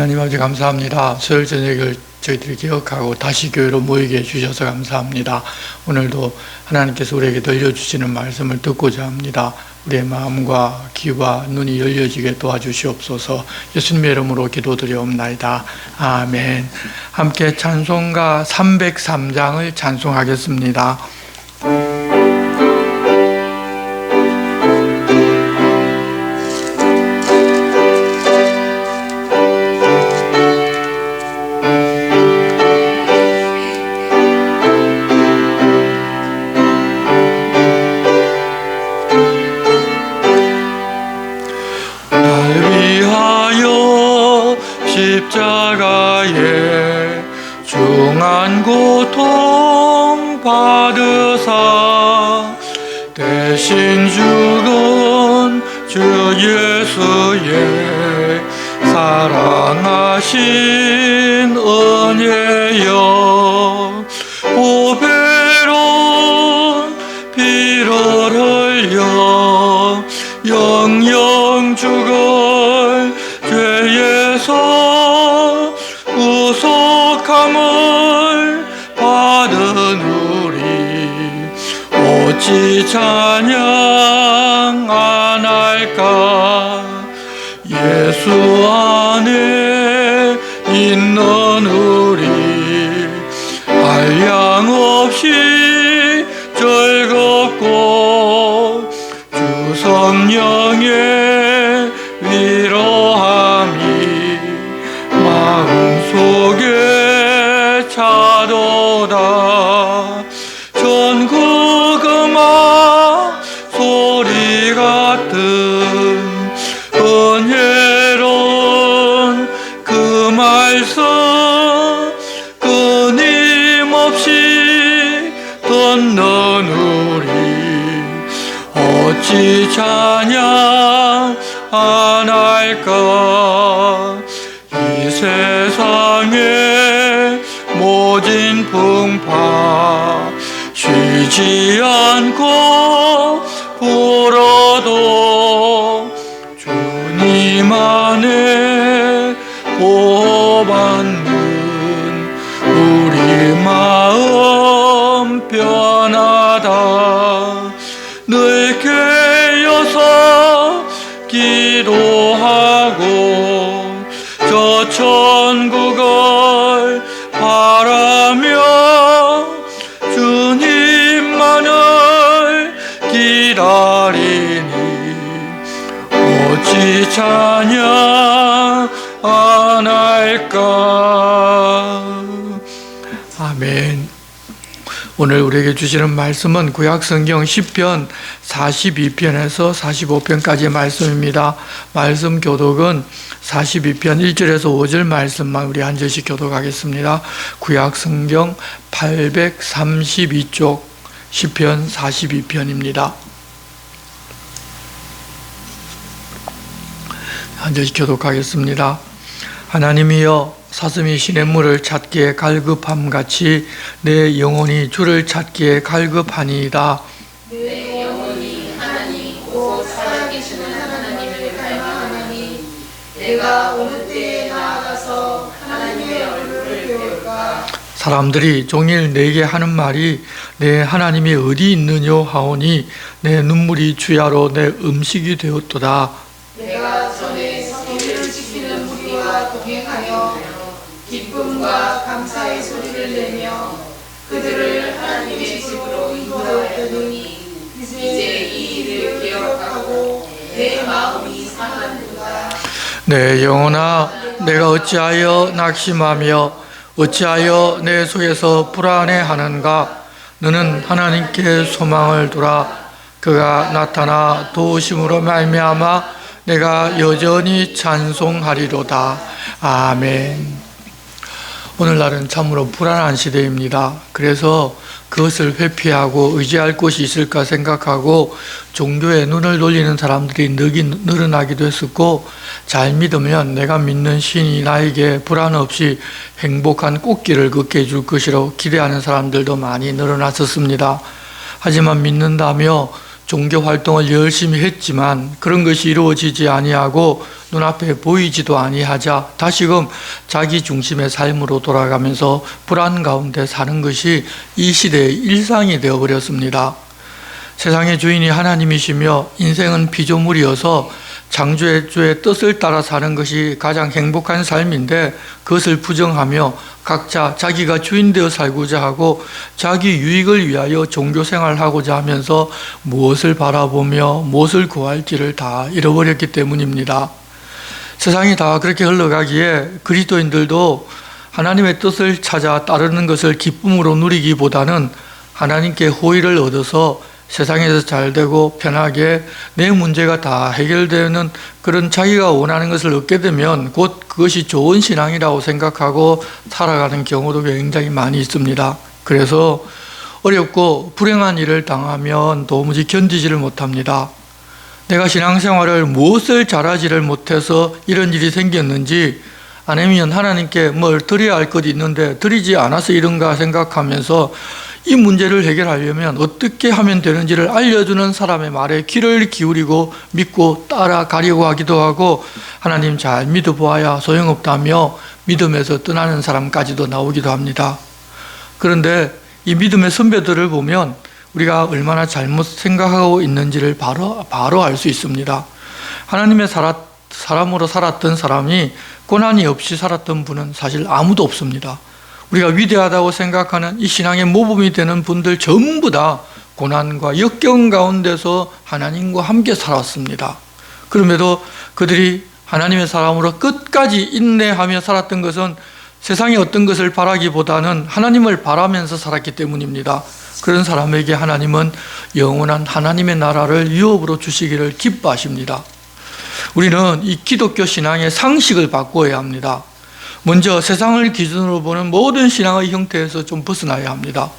하나님 아버지 감사합니다. 수요일 저녁을 저희들이 기억하고 다시 교회로 모이게 해주셔서 감사합니다. 오늘도 하나님께서 우리에게 들려주시는 말씀을 듣고자 합니다. 우리의 마음과 귀와 눈이 열려지게 도와주시옵소서. 예수님의 이름으로 기도드리옵나이다. 아멘. 함께 찬송가 303장을 찬송하겠습니다. 십자가에 중한 고통 받으사 대신 죽은 주 예수의 사랑하신 은혜여, 보배로운 피를 흘려 영영 죽을 죄에서 구속함을 받은 우리 어찌 찬양 안 할까. 예수 안에 있는 우리 한량없이 즐겁고 주 성령의 위로함이 마음속에 차도다. 전국 음악 소리 같은 은혜로운 그 말씀 끊임없이 듣는 우리 어찌 찬양 안 할까. 이 세상의 모진 풍파 쉬지 않고 불어도 주님 안에 보호받는 우리 마음 편하다. 늘 깨어서 기도하고 저 천국을 바라며 주님만을 기다리니 어찌 찬양 안 할까. 아멘. 오늘 우리에게 주시는 말씀은 구약성경 10편 42편에서 45편까지의 말씀입니다. 말씀 교독은 42편 1절에서 5절 말씀만 우리 한 절씩 교독하겠습니다. 구약성경 832쪽 10편 42편입니다. 한 절씩 교독하겠습니다. 하나님이여, 사슴이 시냇물을 찾기에 갈급함같이 내 영혼이 주를 찾기에 갈급하니이다. 내 영혼이 하나님 곧 살아계시는 하나님을 갈망하나니 내가 어느 때에 나아가서 하나님의 얼굴을 배울까. 사람들이 종일 내게 하는 말이 내 하나님이 어디 있느냐 하오니 내 눈물이 주야로 내 음식이 되었도다. 내가 전에 성회를 지키는 무리와 동행하여 기쁨과 감사의 소리를 내며 그들을 하나님의 집으로 인도하였더니 이제 이 일을 기억하고 내 마음이 상하는도다. 내 영혼아, 내가 어찌하여 낙심하며 어찌하여 내 속에서 불안해하는가. 너는 하나님께 소망을 두라. 그가 나타나 도우심으로 말미암아 내가 여전히 찬송하리로다. 아멘. 오늘날은 참으로 불안한 시대입니다. 그래서 그것을 회피하고 의지할 곳이 있을까 생각하고 종교에 눈을 돌리는 사람들이 늘어나기도 했었고, 잘 믿으면 내가 믿는 신이 나에게 불안 없이 행복한 꽃길을 걷게 해줄 것이라고 기대하는 사람들도 많이 늘어났었습니다. 하지만 믿는다며 종교 활동을 열심히 했지만 그런 것이 이루어지지 아니하고 눈앞에 보이지도 아니하자 다시금 자기 중심의 삶으로 돌아가면서 불안 가운데 사는 것이 이 시대의 일상이 되어버렸습니다. 세상의 주인이 하나님이시며 인생은 피조물이어서 창조의 주의 뜻을 따라 사는 것이 가장 행복한 삶인데 그것을 부정하며 각자 자기가 주인 되어 살고자 하고 자기 유익을 위하여 종교 생활을 하고자 하면서 무엇을 바라보며 무엇을 구할지를 다 잃어버렸기 때문입니다. 세상이 다 그렇게 흘러가기에 그리스도인들도 하나님의 뜻을 찾아 따르는 것을 기쁨으로 누리기보다는 하나님께 호의를 얻어서 세상에서 잘되고 편하게 내 문제가 다 해결되는 그런 자기가 원하는 것을 얻게 되면 곧 그것이 좋은 신앙이라고 생각하고 살아가는 경우도 굉장히 많이 있습니다. 그래서 어렵고 불행한 일을 당하면 도무지 견디지를 못합니다. 내가 신앙생활을 무엇을 잘하지를 못해서 이런 일이 생겼는지 아니면 하나님께 뭘 드려야 할 것이 있는데 드리지 않아서 이런가 생각하면서 이 문제를 해결하려면 어떻게 하면 되는지를 알려주는 사람의 말에 귀를 기울이고 믿고 따라가려고 하기도 하고 하나님 잘 믿어보아야 소용없다며 믿음에서 떠나는 사람까지도 나오기도 합니다. 그런데 이 믿음의 선배들을 보면 우리가 얼마나 잘못 생각하고 있는지를 바로 알 수 있습니다. 하나님의 사람으로 살았던 사람이 고난이 없이 살았던 분은 사실 아무도 없습니다. 우리가 위대하다고 생각하는 이 신앙의 모범이 되는 분들 전부 다 고난과 역경 가운데서 하나님과 함께 살았습니다. 그럼에도 그들이 하나님의 사람으로 끝까지 인내하며 살았던 것은 세상의 어떤 것을 바라기보다는 하나님을 바라면서 살았기 때문입니다. 그런 사람에게 하나님은 영원한 하나님의 나라를 유업으로 주시기를 기뻐하십니다. 우리는 이 기독교 신앙의 상식을 바꾸어야 합니다. 먼저 세상을 기준으로 보는 모든 신앙의 형태에서 좀 벗어나야 합니다.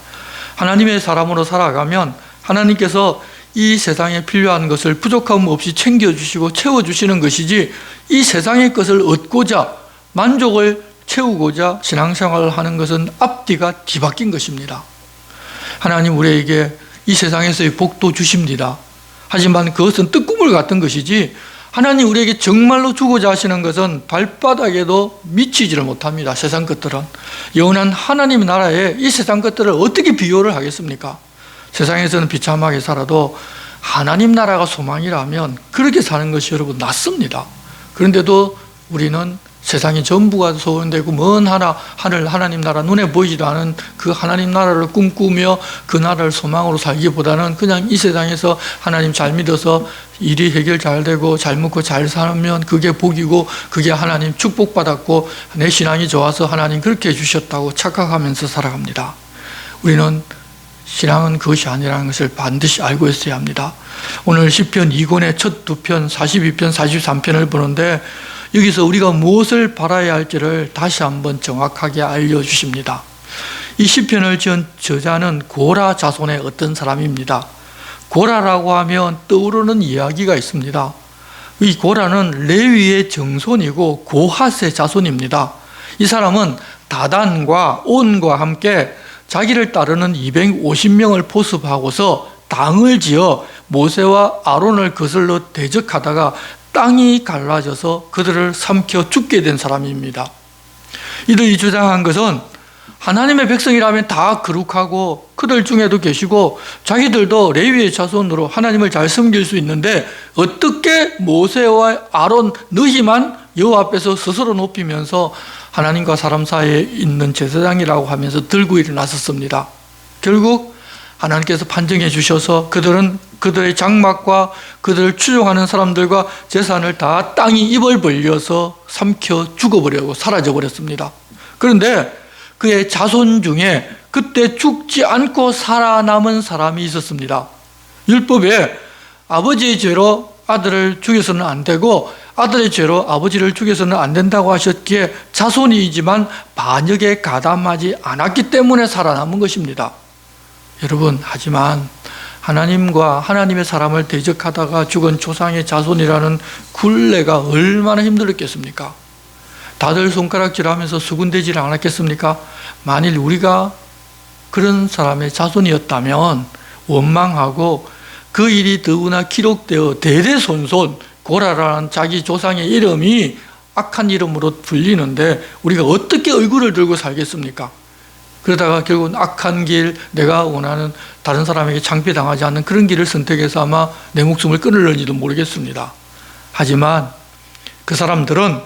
하나님의 사람으로 살아가면 하나님께서 이 세상에 필요한 것을 부족함 없이 챙겨주시고 채워주시는 것이지 이 세상의 것을 얻고자 만족을 채우고자 신앙생활을 하는 것은 앞뒤가 뒤바뀐 것입니다. 하나님 우리에게 이 세상에서의 복도 주십니다. 하지만 그것은 뜨구물 같은 것이지 하나님 우리에게 정말로 주고자 하시는 것은 발바닥에도 미치지를 못합니다. 세상 것들은. 영원한 하나님 나라에 이 세상 것들을 어떻게 비교를 하겠습니까? 세상에서는 비참하게 살아도 하나님 나라가 소망이라면 그렇게 사는 것이 여러분 낫습니다. 그런데도 우리는 세상이 전부가 소원되고 먼 하늘 하나님 나라 눈에 보이지도 않은 그 하나님 나라를 꿈꾸며 그 나라를 소망으로 살기보다는 그냥 이 세상에서 하나님 잘 믿어서 일이 해결 잘 되고 잘 먹고 잘 살면 그게 복이고 그게 하나님 축복받았고 내 신앙이 좋아서 하나님 그렇게 해주셨다고 착각하면서 살아갑니다. 우리는 신앙은 그것이 아니라는 것을 반드시 알고 있어야 합니다. 오늘 시편 2권의 첫 두 편 42편 43편을 보는데 여기서 우리가 무엇을 바라야 할지를 다시 한번 정확하게 알려주십니다. 이 시편을 지은 저자는 고라 자손의 어떤 사람입니다. 고라라고 하면 떠오르는 이야기가 있습니다. 이 고라는 레위의 정손이고 고핫의 자손입니다. 이 사람은 다단과 온과 함께 자기를 따르는 250명을 포섭하고서 당을 지어 모세와 아론을 거슬러 대적하다가 땅이 갈라져서 그들을 삼켜 죽게 된 사람입니다. 이들이 주장한 것은 하나님의 백성이라면 다 거룩하고 그들 중에도 계시고 자기들도 레위의 자손으로 하나님을 잘 섬길 수 있는데 어떻게 모세와 아론 너희만 여호와 앞에서 스스로 높이면서 하나님과 사람 사이에 있는 제사장이라고 하면서 들고 일어났었습니다. 결국 하나님께서 판정해 주셔서 그들은 그들의 장막과 그들을 추종하는 사람들과 재산을 다 땅이 입을 벌려서 삼켜 죽어버리고 사라져버렸습니다. 그런데 그의 자손 중에 그때 죽지 않고 살아남은 사람이 있었습니다. 율법에 아버지의 죄로 아들을 죽여서는 안 되고 아들의 죄로 아버지를 죽여서는 안 된다고 하셨기에 자손이지만 반역에 가담하지 않았기 때문에 살아남은 것입니다. 여러분, 하지만 하나님과 하나님의 사람을 대적하다가 죽은 조상의 자손이라는 굴레가 얼마나 힘들었겠습니까? 다들 손가락질하면서 수군대지를 않았겠습니까? 만일 우리가 그런 사람의 자손이었다면 원망하고 그 일이 더구나 기록되어 대대손손 고라라는 자기 조상의 이름이 악한 이름으로 불리는데 우리가 어떻게 얼굴을 들고 살겠습니까? 그러다가 결국은 악한 길, 내가 원하는 다른 사람에게 창피당하지 않는 그런 길을 선택해서 아마 내 목숨을 끊을는지도 모르겠습니다. 하지만 그 사람들은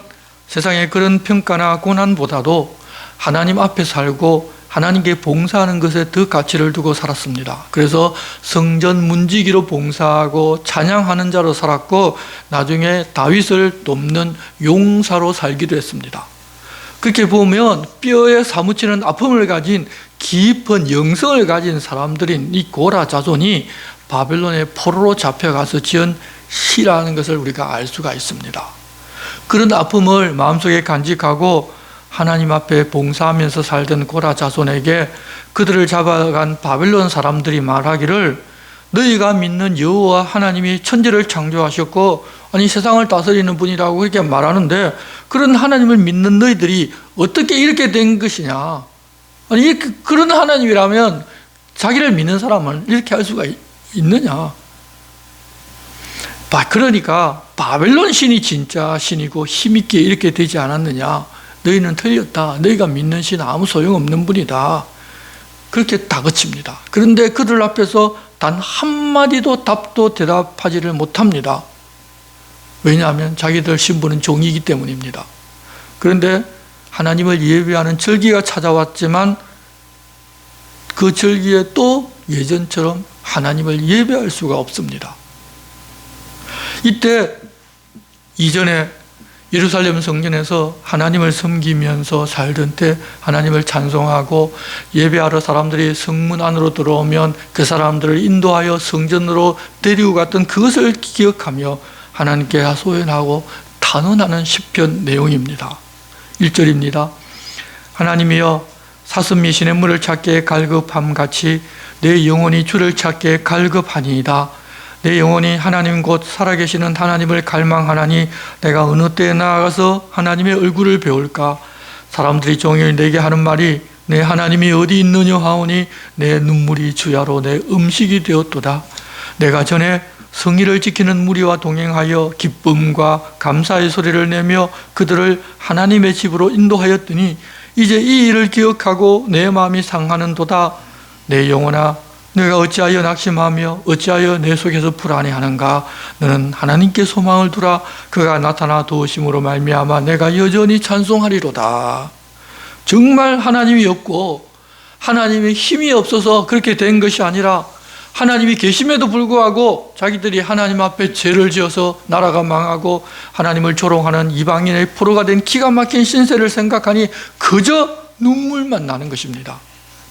세상의 그런 평가나 고난보다도 하나님 앞에 살고 하나님께 봉사하는 것에 더 가치를 두고 살았습니다. 그래서 성전 문지기로 봉사하고 찬양하는 자로 살았고 나중에 다윗을 돕는 용사로 살기도 했습니다. 그렇게 보면 뼈에 사무치는 아픔을 가진 깊은 영성을 가진 사람들인 이 고라 자손이 바벨론의 포로로 잡혀가서 지은 시라는 것을 우리가 알 수가 있습니다. 그런 아픔을 마음속에 간직하고 하나님 앞에 봉사하면서 살던 고라 자손에게 그들을 잡아간 바벨론 사람들이 말하기를 너희가 믿는 여호와 하나님이 천지를 창조하셨고 아니 세상을 다스리는 분이라고 그렇게 말하는데 그런 하나님을 믿는 너희들이 어떻게 이렇게 된 것이냐. 아니 그런 하나님이라면 자기를 믿는 사람은 이렇게 할 수가 있느냐. 그러니까 바벨론 신이 진짜 신이고 힘있게 이렇게 되지 않았느냐. 너희는 틀렸다. 너희가 믿는 신은 아무 소용없는 분이다. 그렇게 다그칩니다. 그런데 그들 앞에서 단 한마디도 답도 대답하지를 못합니다. 왜냐하면 자기들 신분은 종이기 때문입니다. 그런데 하나님을 예배하는 절기가 찾아왔지만 그 절기에 또 예전처럼 하나님을 예배할 수가 없습니다. 이때 이전에 예루살렘 성전에서 하나님을 섬기면서 살던 때 하나님을 찬송하고 예배하러 사람들이 성문 안으로 들어오면 그 사람들을 인도하여 성전으로 데리고 갔던 그것을 기억하며 하나님께 하소연하고 탄원하는 시편 내용입니다. 1절입니다. 하나님이여 사슴이 시냇물을 찾기에 갈급함같이 내 영혼이 주를 찾기에 갈급하니이다. 내 영혼이 하나님 곧 살아계시는 하나님을 갈망하나니 내가 어느 때에 나아가서 하나님의 얼굴을 배울까. 사람들이 종일 내게 하는 말이 내 하나님이 어디 있느냐 하오니 내 눈물이 주야로 내 음식이 되었도다. 내가 전에 성의를 지키는 무리와 동행하여 기쁨과 감사의 소리를 내며 그들을 하나님의 집으로 인도하였더니 이제 이 일을 기억하고 내 마음이 상하는도다. 내 영혼아 내가 어찌하여 낙심하며 어찌하여 내 속에서 불안해하는가. 너는 하나님께 소망을 두라. 그가 나타나 도우심으로 말미암아 내가 여전히 찬송하리로다. 정말 하나님이 없고 하나님의 힘이 없어서 그렇게 된 것이 아니라 하나님이 계심에도 불구하고 자기들이 하나님 앞에 죄를 지어서 나라가 망하고 하나님을 조롱하는 이방인의 포로가 된 기가 막힌 신세를 생각하니 그저 눈물만 나는 것입니다.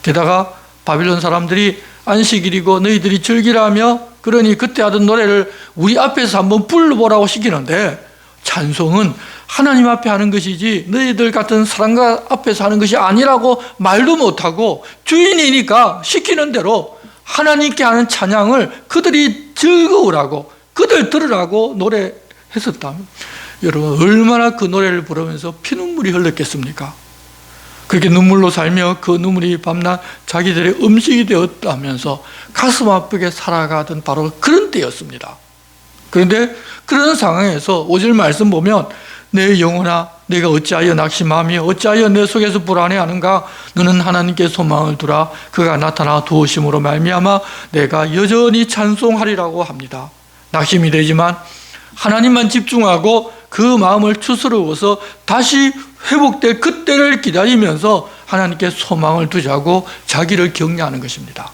게다가 바빌론 사람들이 안식일이고 너희들이 즐기라며 그러니 그때 하던 노래를 우리 앞에서 한번 불러보라고 시키는데 찬송은 하나님 앞에 하는 것이지 너희들 같은 사람과 앞에서 하는 것이 아니라고 말도 못하고 주인이니까 시키는 대로 하나님께 하는 찬양을 그들이 즐거우라고 그들 들으라고 노래했었다면 여러분 얼마나 그 노래를 부르면서 피눈물이 흘렀겠습니까? 그렇게 눈물로 살며 그 눈물이 밤낮 자기들의 음식이 되었다면서 가슴 아프게 살아가던 바로 그런 때였습니다. 그런데 그런 상황에서 5절 말씀 보면 내 영혼아 내가 어찌하여 낙심하며 어찌하여 내 속에서 불안해하는가. 너는 하나님께 소망을 두라. 그가 나타나 도우심으로 말미암아 내가 여전히 찬송하리라고 합니다. 낙심이 되지만 하나님만 집중하고 그 마음을 추스러워서 다시 회복될 그때를 기다리면서 하나님께 소망을 두자고 자기를 격려하는 것입니다.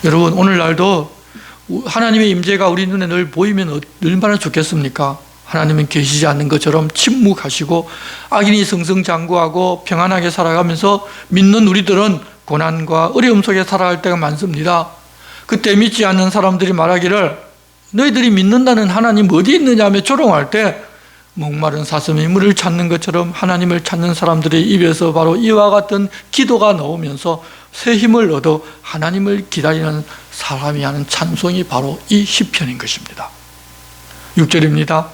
여러분 오늘날도 하나님의 임재가 우리 눈에 늘 보이면 얼마나 좋겠습니까? 하나님은 계시지 않는 것처럼 침묵하시고 악인이 승승장구하고 평안하게 살아가면서 믿는 우리들은 고난과 어려움 속에 살아갈 때가 많습니다. 그때 믿지 않는 사람들이 말하기를 너희들이 믿는다는 하나님 어디 있느냐며 조롱할 때 목마른 사슴이 물을 찾는 것처럼 하나님을 찾는 사람들의 입에서 바로 이와 같은 기도가 나오면서 새 힘을 얻어 하나님을 기다리는 사람이 하는 찬송이 바로 이 시편인 것입니다. 6절입니다.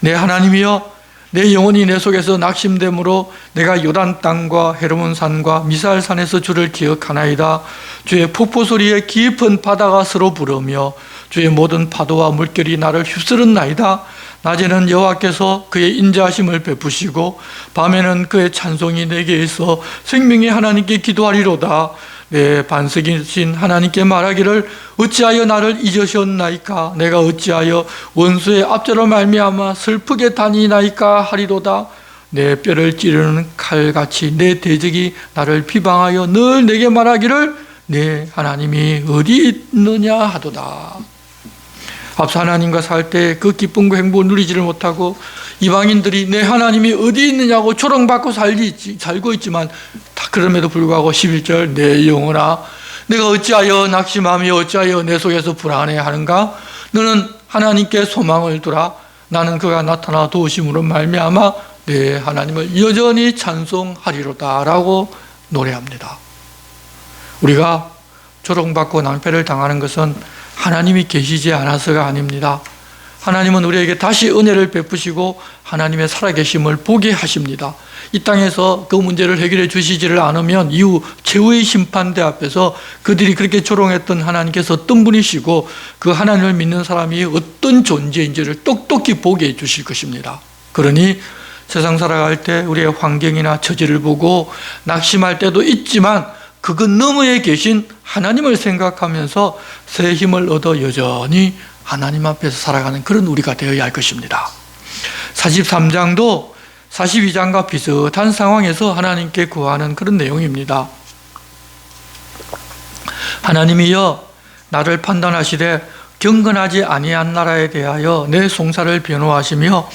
내 하나님이여 내 영혼이 내 속에서 낙심됨으로 내가 요단 땅과 헤르몬 산과 미사엘 산에서 주를 기억하나이다. 주의 폭포 소리에 깊은 바다가 서로 부르며 주의 모든 파도와 물결이 나를 휩쓸었나이다. 낮에는 여호와께서 그의 인자하심을 베푸시고 밤에는 그의 찬송이 내게 있어 생명의 하나님께 기도하리로다. 내 반석이신 하나님께 말하기를 어찌하여 나를 잊으셨나이까? 내가 어찌하여 원수의 압제로 말미암아 슬프게 다니나이까 하리로다. 내 뼈를 찌르는 칼같이 내 대적이 나를 비방하여 늘 내게 말하기를 내 하나님이 어디 있느냐 하도다. 앞서 하나님과 살 때 그 기쁨과 행복을 누리지를 못하고 이방인들이 내 하나님이 어디 있느냐고 조롱받고 살고 있지만 다 그럼에도 불구하고 11절 내 영혼아 내가 어찌하여 낙심하며 어찌하여 내 속에서 불안해하는가? 너는 하나님께 소망을 두라. 나는 그가 나타나 도우심으로 말미암아 내 하나님을 여전히 찬송하리로다 라고 노래합니다. 우리가 조롱받고 낭패를 당하는 것은 하나님이 계시지 않아서가 아닙니다. 하나님은 우리에게 다시 은혜를 베푸시고 하나님의 살아계심을 보게 하십니다. 이 땅에서 그 문제를 해결해 주시지를 않으면 이후 최후의 심판대 앞에서 그들이 그렇게 조롱했던 하나님께서 어떤 분이시고 그 하나님을 믿는 사람이 어떤 존재인지를 똑똑히 보게 해 주실 것입니다. 그러니 세상 살아갈 때 우리의 환경이나 처지를 보고 낙심할 때도 있지만 그것 너머에 계신 하나님을 생각하면서 새 힘을 얻어 여전히 하나님 앞에서 살아가는 그런 우리가 되어야 할 것입니다. 43장도 42장과 비슷한 상황에서 하나님께 구하는 그런 내용입니다. 하나님이여 나를 판단하시되 경건하지 아니한 나라에 대하여 내 송사를 변호하시며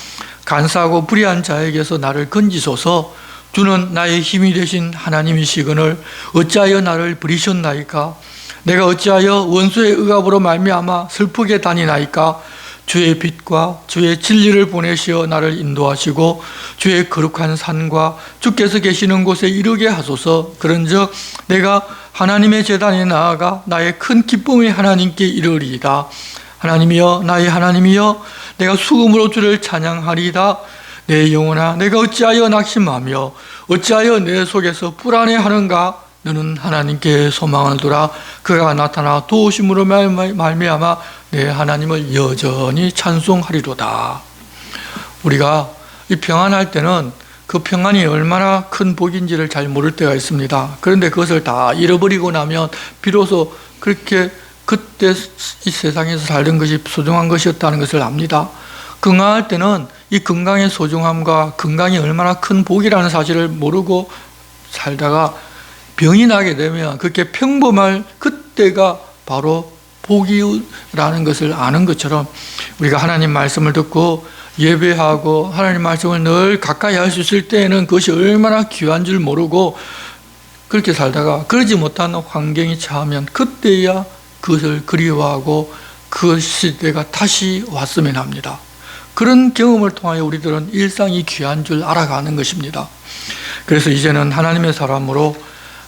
간사하고 불의한 자에게서 나를 건지소서. 주는 나의 힘이 되신 하나님이시거늘 어찌하여 나를 버리셨나이까? 내가 어찌하여 원수의 억압으로 말미암아 슬프게 다니나이까? 주의 빛과 주의 진리를 보내시어 나를 인도하시고 주의 거룩한 산과 주께서 계시는 곳에 이르게 하소서. 그런즉 내가 하나님의 제단에 나아가 나의 큰 기쁨의 하나님께 이르리이다. 하나님이여 나의 하나님이여 내가 수금으로 주를 찬양하리이다. 내 영혼아 내가 어찌하여 낙심하며 어찌하여 내 속에서 불안해하는가? 너는 하나님께 소망을 두라. 그가 나타나 도우심으로 말미암아 내 하나님을 여전히 찬송하리로다. 우리가 이 평안할 때는 그 평안이 얼마나 큰 복인지를 잘 모를 때가 있습니다. 그런데 그것을 다 잃어버리고 나면 비로소 그렇게 그때 이 세상에서 살던 것이 소중한 것이었다는 것을 압니다. 건강할 때는 이 건강의 소중함과 건강이 얼마나 큰 복이라는 사실을 모르고 살다가 병이 나게 되면 그렇게 평범할 그때가 바로 복이라는 것을 아는 것처럼 우리가 하나님 말씀을 듣고 예배하고 하나님 말씀을 늘 가까이 할 수 있을 때에는 그것이 얼마나 귀한 줄 모르고 그렇게 살다가 그러지 못한 환경이 처하면 그때야 그것을 그리워하고 그 시대가 다시 왔으면 합니다. 그런 경험을 통하여 우리들은 일상이 귀한 줄 알아가는 것입니다. 그래서 이제는 하나님의 사람으로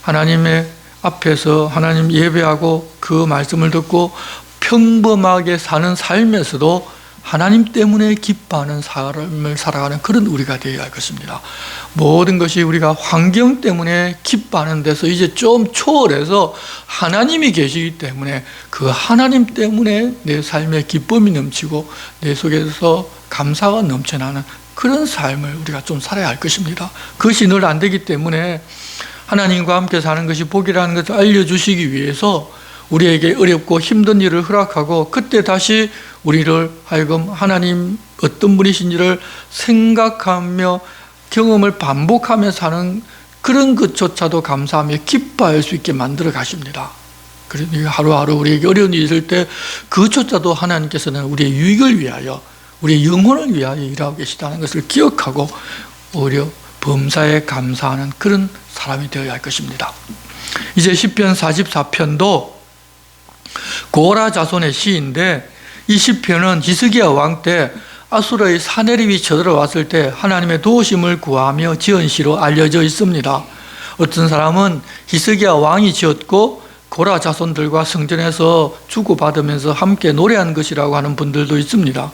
하나님의 앞에서 하나님 예배하고 그 말씀을 듣고 평범하게 사는 삶에서도 하나님 때문에 기뻐하는 삶을 살아가는 그런 우리가 되어야 할 것입니다. 모든 것이 우리가 환경 때문에 기뻐하는 데서 이제 좀 초월해서 하나님이 계시기 때문에 그 하나님 때문에 내 삶에 기쁨이 넘치고 내 속에서 감사가 넘쳐나는 그런 삶을 우리가 좀 살아야 할 것입니다. 그것이 늘 안 되기 때문에 하나님과 함께 사는 것이 복이라는 것을 알려주시기 위해서 우리에게 어렵고 힘든 일을 허락하고 그때 다시 우리를 하여금 하나님 어떤 분이신지를 생각하며 경험을 반복하며 사는 그런 것조차도 감사하며 기뻐할 수 있게 만들어 가십니다. 그러니 하루하루 우리에게 어려운 일이 있을 때 그것조차도 하나님께서는 우리의 유익을 위하여 우리의 영혼을 위하여 일하고 계시다는 것을 기억하고 오히려 범사에 감사하는 그런 사람이 되어야 할 것입니다. 이제 시편 44편도 고라 자손의 시인데 이 시편은 히스기야 왕 때 아수르의 사내립이 쳐들어왔을 때 하나님의 도우심을 구하며 지은 시로 알려져 있습니다. 어떤 사람은 히스기야 왕이 지었고 고라 자손들과 성전에서 주고받으면서 함께 노래한 것이라고 하는 분들도 있습니다.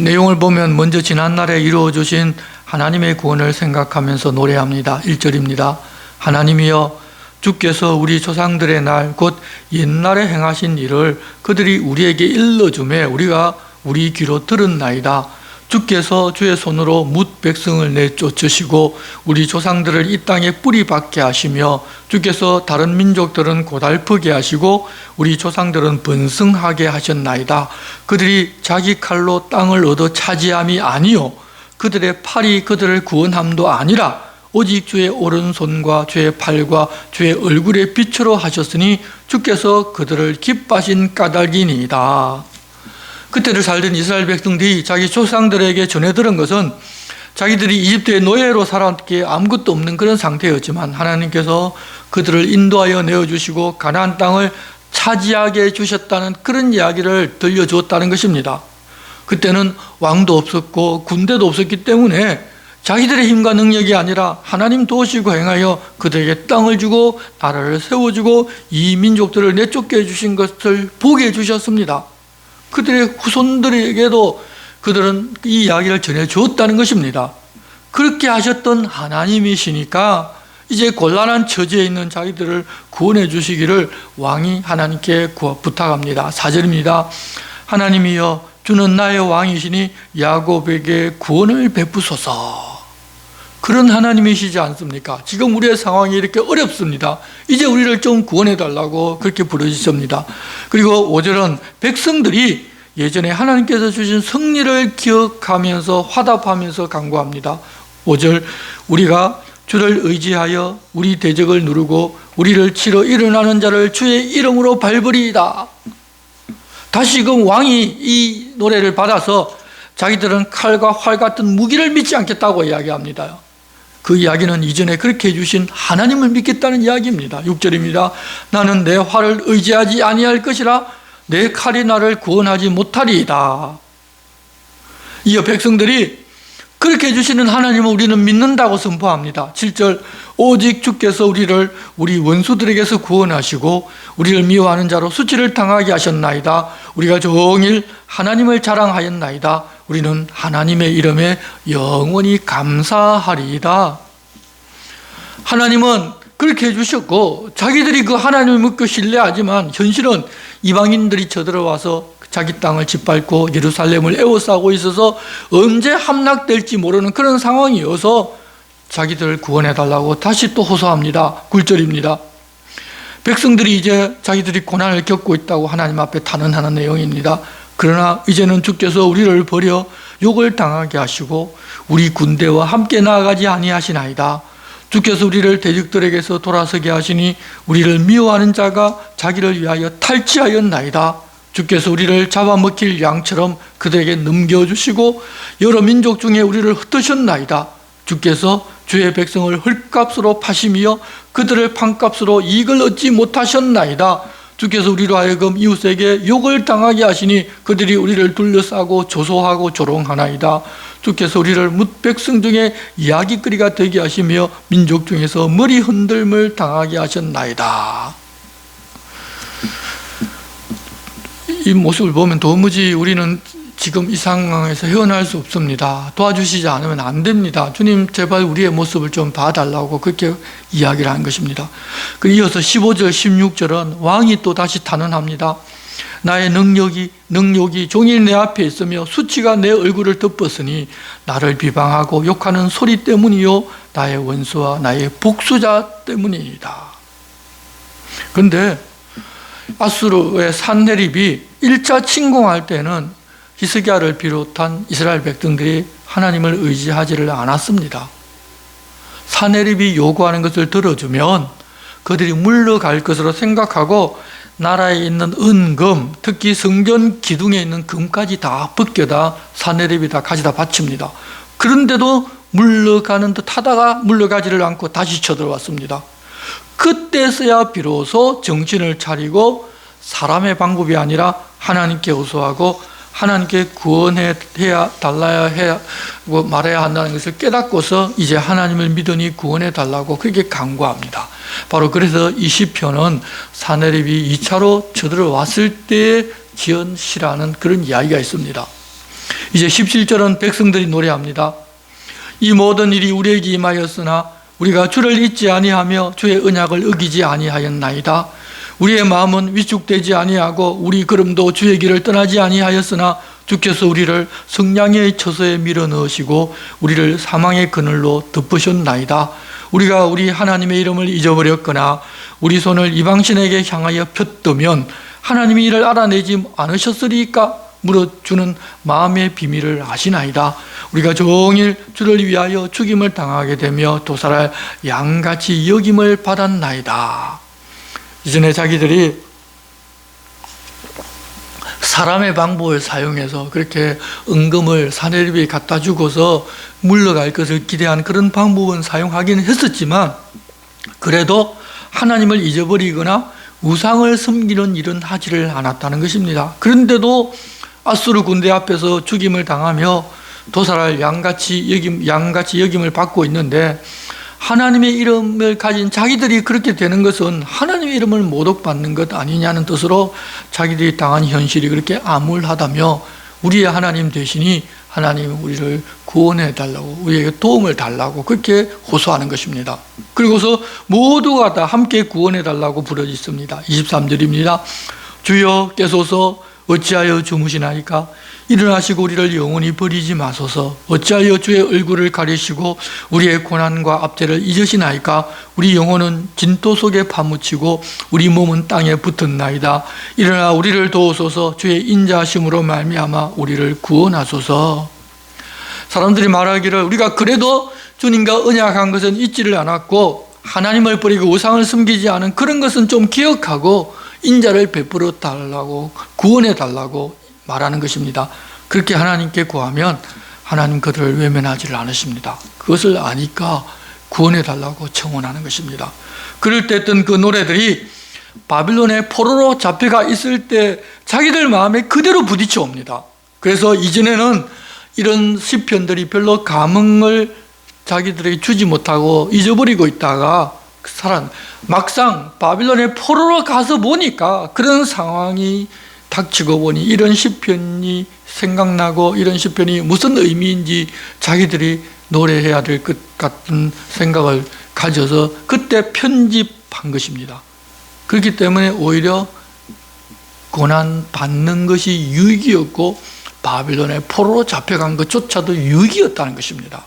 내용을 보면 먼저 지난날에 이루어 주신 하나님의 구원을 생각하면서 노래합니다. 1절입니다. 하나님이여 주께서 우리 조상들의 날 곧 옛날에 행하신 일을 그들이 우리에게 일러주매 우리가 우리 귀로 들었나이다. 주께서 주의 손으로 뭇 백성을 내쫓으시고 우리 조상들을 이 땅에 뿌리 박게 하시며 주께서 다른 민족들은 고달프게 하시고 우리 조상들은 번성하게 하셨나이다. 그들이 자기 칼로 땅을 얻어 차지함이 아니요 그들의 팔이 그들을 구원함도 아니라 오직 주의 오른손과 주의 팔과 주의 얼굴의 빛으로 하셨으니 주께서 그들을 기뻐하신 까닭이니이다. 그때를 살던 이스라엘 백성들이 자기 조상들에게 전해 들은 것은 자기들이 이집트의 노예로 살았기에 아무것도 없는 그런 상태였지만 하나님께서 그들을 인도하여 내어주시고 가나안 땅을 차지하게 해주셨다는 그런 이야기를 들려주었다는 것입니다. 그때는 왕도 없었고 군대도 없었기 때문에 자기들의 힘과 능력이 아니라 하나님 도우시고 행하여 그들에게 땅을 주고 나라를 세워주고 이 민족들을 내쫓게 해주신 것을 보게 해주셨습니다. 그들의 후손들에게도 그들은 이 이야기를 전해주었다는 것입니다. 그렇게 하셨던 하나님이시니까 이제 곤란한 처지에 있는 자기들을 구원해 주시기를 왕이 하나님께 부탁합니다. 4절입니다. 하나님이여 주는 나의 왕이시니 야곱에게 구원을 베푸소서. 그런 하나님이시지 않습니까? 지금 우리의 상황이 이렇게 어렵습니다. 이제 우리를 좀 구원해 달라고 그렇게 부르셨습니다. 그리고 5절은 백성들이 예전에 하나님께서 주신 승리를 기억하면서 화답하면서 간구합니다. 5절 우리가 주를 의지하여 우리 대적을 누르고 우리를 치러 일어나는 자를 주의 이름으로 밟으리이다. 다시금 왕이 이 노래를 받아서 자기들은 칼과 활 같은 무기를 믿지 않겠다고 이야기합니다. 그 이야기는 이전에 그렇게 해주신 하나님을 믿겠다는 이야기입니다. 6절입니다. 나는 내 활을 의지하지 아니할 것이라 내 칼이 나를 구원하지 못하리이다. 이어 백성들이 그렇게 해주시는 하나님을 우리는 믿는다고 선포합니다. 7절 오직 주께서 우리를 우리 원수들에게서 구원하시고 우리를 미워하는 자로 수치를 당하게 하셨나이다. 우리가 종일 하나님을 자랑하였나이다. 우리는 하나님의 이름에 영원히 감사하리이다. 하나님은 그렇게 해주셨고 자기들이 그 하나님을 믿고 신뢰하지만 현실은 이방인들이 쳐들어와서 자기 땅을 짓밟고 예루살렘을 에워싸고 있어서 언제 함락될지 모르는 그런 상황이어서 자기들을 구원해달라고 다시 또 호소합니다. 9절입니다. 백성들이 이제 자기들이 고난을 겪고 있다고 하나님 앞에 탄원하는 내용입니다. 그러나 이제는 주께서 우리를 버려 욕을 당하게 하시고 우리 군대와 함께 나아가지 아니하시나이다. 주께서 우리를 대적들에게서 돌아서게 하시니 우리를 미워하는 자가 자기를 위하여 탈취하였나이다. 주께서 우리를 잡아먹힐 양처럼 그들에게 넘겨주시고 여러 민족 중에 우리를 흩으셨나이다. 주께서 주의 백성을 헐값으로 파시며 그들을 판값으로 이익을 얻지 못하셨나이다. 주께서 우리로 하여금 이웃에게 욕을 당하게 하시니 그들이 우리를 둘러싸고 조소하고 조롱하나이다. 주께서 우리를 뭇백성 중에 이야기거리가 되게 하시며 민족 중에서 머리 흔들림을 당하게 하셨나이다. 이 모습을 보면 도무지 우리는 지금 이 상황에서 헤어날 수 없습니다. 도와주시지 않으면 안 됩니다. 주님 제발 우리의 모습을 좀 봐달라고 그렇게 이야기를 한 것입니다. 이어서 15절 16절은 왕이 또 다시 탄원합니다. 나의 능력이 종일 내 앞에 있으며 수치가 내 얼굴을 덮었으니 나를 비방하고 욕하는 소리 때문이요 나의 원수와 나의 복수자 때문이다. 그런데 아수르의 산헤립이 1차 침공할 때는 히스기야를 비롯한 이스라엘 백성들이 하나님을 의지하지를 않았습니다. 산헤립이 요구하는 것을 들어주면 그들이 물러갈 것으로 생각하고 나라에 있는 은금, 특히 성전 기둥에 있는 금까지 다 벗겨다 산헤립이 다 가져다 바칩니다. 그런데도 물러가는 듯 하다가 물러가지를 않고 다시 쳐들어왔습니다. 그때서야 비로소 정신을 차리고 사람의 방법이 아니라 하나님께 호소하고 하나님께 구원해야 달라야 해야 말해야 한다는 것을 깨닫고서 이제 하나님을 믿으니 구원해 달라고 그렇게 간구합니다. 바로 그래서 이 시편은 산헤립이 2차로 쳐들어왔을 때에 지은 시라는 그런 이야기가 있습니다. 이제 17절은 백성들이 노래합니다. 이 모든 일이 우리에게 임하였으나 우리가 주를 잊지 아니하며 주의 언약을 어기지 아니하였나이다. 우리의 마음은 위축되지 아니하고 우리 걸음도 주의 길을 떠나지 아니하였으나 주께서 우리를 성량의 처소에 밀어 넣으시고 우리를 사망의 그늘로 덮으셨나이다. 우리가 우리 하나님의 이름을 잊어버렸거나 우리 손을 이방신에게 향하여 폈다면 하나님이 이를 알아내지 않으셨으리까? 물어주는 마음의 비밀을 아시나이다. 우리가 종일 주를 위하여 죽임을 당하게 되며 도살할 양같이 여김을 받았나이다. 이전에 자기들이 사람의 방법을 사용해서 그렇게 은금을 사내립에 갖다 주고서 물러갈 것을 기대한 그런 방법은 사용하기는 했었지만 그래도 하나님을 잊어버리거나 우상을 섬기는 일은 하지를 않았다는 것입니다. 그런데도 아수르 군대 앞에서 죽임을 당하며 도살할 양같이 여김을 받고 있는데 하나님의 이름을 가진 자기들이 그렇게 되는 것은 하나님의 이름을 모독받는 것 아니냐는 뜻으로 자기들이 당한 현실이 그렇게 암울하다며 우리의 하나님 되시니 하나님 우리를 구원해 달라고 우리에게 도움을 달라고 그렇게 호소하는 것입니다. 그리고서 모두가 다 함께 구원해 달라고 부르짖습니다. 23절입니다. 주여 깨소서 어찌하여 주무시나이까? 일어나시고 우리를 영원히 버리지 마소서. 어찌하여 주의 얼굴을 가리시고 우리의 고난과 압제를 잊으시나이까? 우리 영혼은 진토 속에 파묻히고 우리 몸은 땅에 붙었나이다. 일어나 우리를 도우소서. 주의 인자하심으로 말미암아 우리를 구원하소서. 사람들이 말하기를 우리가 그래도 주님과 언약한 것은 잊지를 않았고 하나님을 버리고 우상을 섬기지 않은 그런 것은 좀 기억하고 인자를 베풀어 달라고 구원해 달라고 말하는 것입니다. 그렇게 하나님께 구하면 하나님 그들을 외면하지를 않으십니다. 그것을 아니까 구원해 달라고 청원하는 것입니다. 그럴 때 했던 그 노래들이 바빌론의 포로로 잡혀가 있을 때 자기들 마음에 그대로 부딪혀 옵니다. 그래서 이전에는 이런 시편들이 별로 감흥을 자기들에게 주지 못하고 잊어버리고 있다가 막상 바빌론의 포로로 가서 보니까 그런 상황이 닥치고 보니 이런 시편이 생각나고 이런 시편이 무슨 의미인지 자기들이 노래해야 될 것 같은 생각을 가져서 그때 편집한 것입니다. 그렇기 때문에 오히려 고난 받는 것이 유익이었고 바빌론의 포로로 잡혀간 것조차도 유익이었다는 것입니다.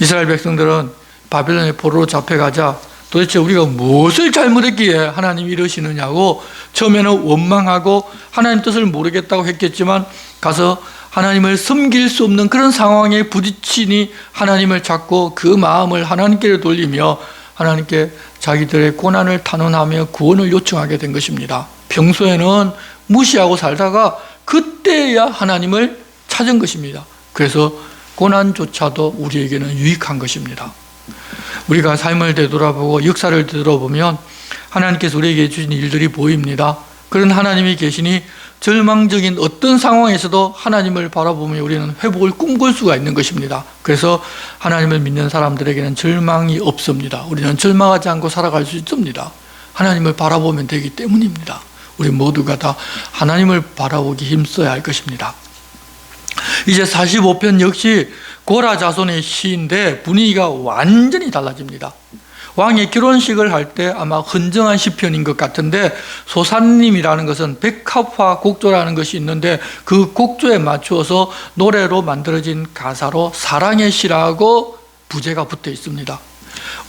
이스라엘 백성들은 바빌론의 포로로 잡혀가자 도대체 우리가 무엇을 잘못했기에 하나님이 이러시느냐고 처음에는 원망하고 하나님 뜻을 모르겠다고 했겠지만 가서 하나님을 섬길 수 없는 그런 상황에 부딪히니 하나님을 찾고 그 마음을 하나님께 돌리며 하나님께 자기들의 고난을 탄원하며 구원을 요청하게 된 것입니다. 평소에는 무시하고 살다가 그때야 하나님을 찾은 것입니다. 그래서 고난조차도 우리에게는 유익한 것입니다. 우리가 삶을 되돌아보고 역사를 되돌아보면 하나님께서 우리에게 주신 일들이 보입니다. 그런 하나님이 계시니 절망적인 어떤 상황에서도 하나님을 바라보며 우리는 회복을 꿈꿀 수가 있는 것입니다. 그래서 하나님을 믿는 사람들에게는 절망이 없습니다. 우리는 절망하지 않고 살아갈 수 있습니다. 하나님을 바라보면 되기 때문입니다. 우리 모두가 다 하나님을 바라보기 힘써야 할 것입니다. 이제 45편 역시 고라 자손의 시인데 분위기가 완전히 달라집니다. 왕의 결혼식을 할 때 아마 헌정한 시편인 것 같은데 소산님이라는 것은 백합화 곡조라는 것이 있는데 그 곡조에 맞추어서 노래로 만들어진 가사로 사랑의 시라고 부제가 붙어 있습니다.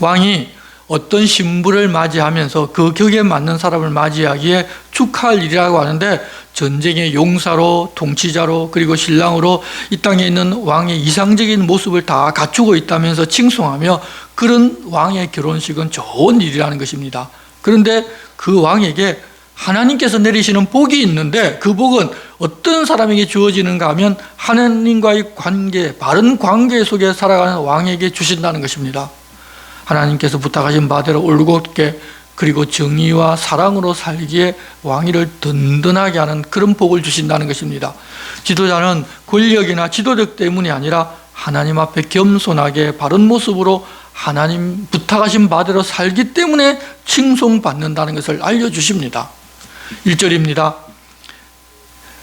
왕이 어떤 신부를 맞이하면서 그 격에 맞는 사람을 맞이하기에 축하할 일이라고 하는데 전쟁의 용사로 통치자로 그리고 신랑으로 이 땅에 있는 왕의 이상적인 모습을 다 갖추고 있다면서 칭송하며 그런 왕의 결혼식은 좋은 일이라는 것입니다. 그런데 그 왕에게 하나님께서 내리시는 복이 있는데 그 복은 어떤 사람에게 주어지는가 하면 하나님과의 관계, 바른 관계 속에 살아가는 왕에게 주신다는 것입니다. 하나님께서 부탁하신 바대로 올곧게 그리고 정의와 사랑으로 살기에 왕위를 든든하게 하는 그런 복을 주신다는 것입니다. 지도자는 권력이나 지도력 때문이 아니라 하나님 앞에 겸손하게 바른 모습으로 하나님 부탁하신 바대로 살기 때문에 칭송받는다는 것을 알려주십니다. 1절입니다.